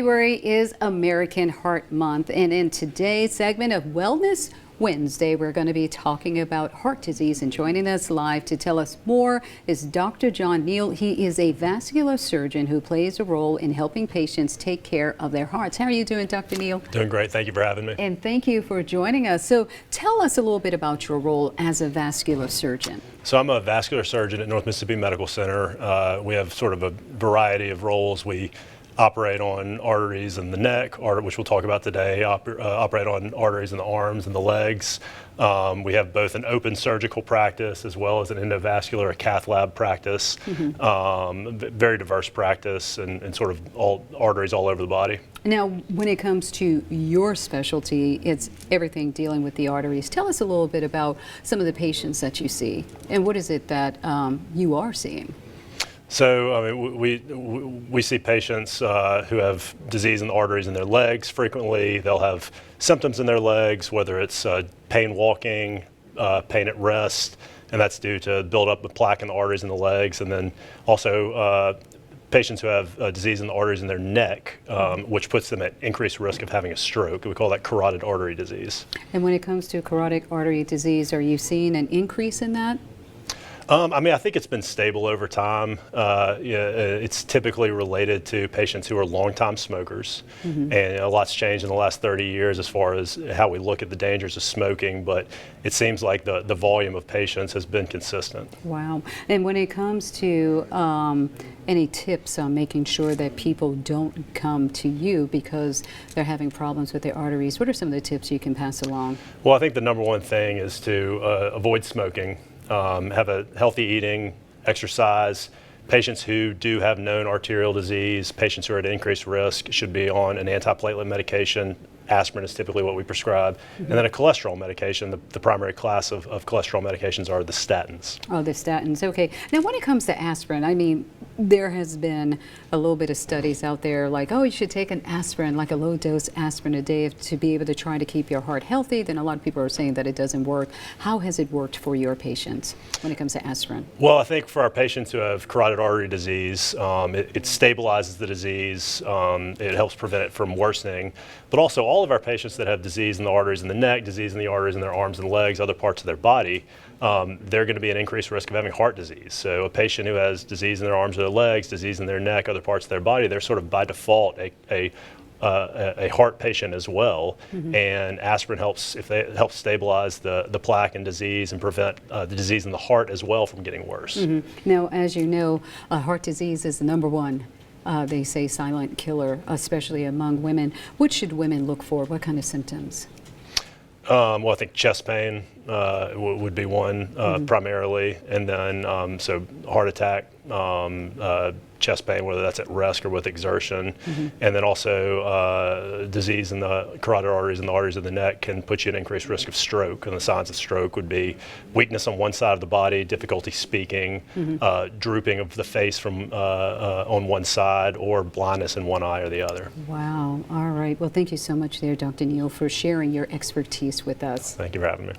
February is American Heart Month, and in today's segment of Wellness Wednesday, we're going to be talking about heart disease, and joining us live to tell us more is Dr. John Neal. He is a vascular surgeon who plays a role in helping patients take care of their hearts. How are you doing, Dr. Neal? Doing great. Thank you for having me. And thank you for joining us. So tell us a little bit about your role as a vascular surgeon. So I'm a vascular surgeon at North Mississippi Medical Center. We have sort of a variety of roles. We operate on arteries in the neck, which we'll talk about today, operate on arteries in the arms and the legs. We have both an open surgical practice as well as an endovascular, a cath lab practice. Very diverse practice and sort of all arteries all over the body. Now, when it comes to your specialty, it's everything dealing with the arteries. Tell us a little bit about some of the patients that you see, and what is it that you are seeing? So, I mean, we see patients who have disease in the arteries in their legs frequently. They'll have symptoms in their legs, whether it's pain walking, pain at rest, and that's due to buildup of plaque in the arteries in the legs. And then also patients who have disease in the arteries in their neck, which puts them at increased risk of having a stroke. We call that carotid artery disease. And when it comes to carotid artery disease, are you seeing an increase in that? I mean, I think it's been stable over time. It's typically related to patients who are longtime smokers, and a lot's changed in the last 30 years as far as how we look at the dangers of smoking, but it seems like the volume of patients has been consistent. Wow. And when it comes to any tips on making sure that people don't come to you because they're having problems with their arteries, what are some of the tips you can pass along? Well, I think the number one thing is to avoid smoking. Have a healthy eating, exercise. Patients who do have known arterial disease, patients who are at increased risk should be on an antiplatelet medication. Aspirin is typically what we prescribe. And then a cholesterol medication. The primary class of cholesterol medications are the statins. Oh, the statins, okay. Now when it comes to aspirin, I mean, there has been a little bit of studies out there like, oh, you should take an aspirin, like a low dose aspirin a day to be able to try to keep your heart healthy. Then a lot of people are saying that it doesn't work. How has it worked for your patients when it comes to aspirin? Well, I think for our patients who have carotid artery disease, it stabilizes the disease. It helps prevent it from worsening. But also all of our patients that have disease in the arteries in the neck, disease in the arteries in their arms and legs, other parts of their body, they're going to be at increased risk of having heart disease. So a patient who has disease in their arms or their legs, disease in their neck, other parts of their body, they're sort of by default a heart patient as well. And aspirin helps stabilize the plaque and disease and prevent the disease in the heart as well from getting worse. Now, as you know, heart disease is the number one. They say silent killer, especially among women. What should women look for? What kind of symptoms? Well, I think chest pain would be one primarily, and then so heart attack, chest pain, whether that's at rest or with exertion, and then also disease in the carotid arteries and the arteries of the neck can put you at increased risk of stroke. And the signs of stroke would be weakness on one side of the body, difficulty speaking, drooping of the face from on one side, or blindness in one eye or the other. Wow. All right. Well, thank you so much there, Dr. Neal, for sharing your expertise with us. Thank you for having me.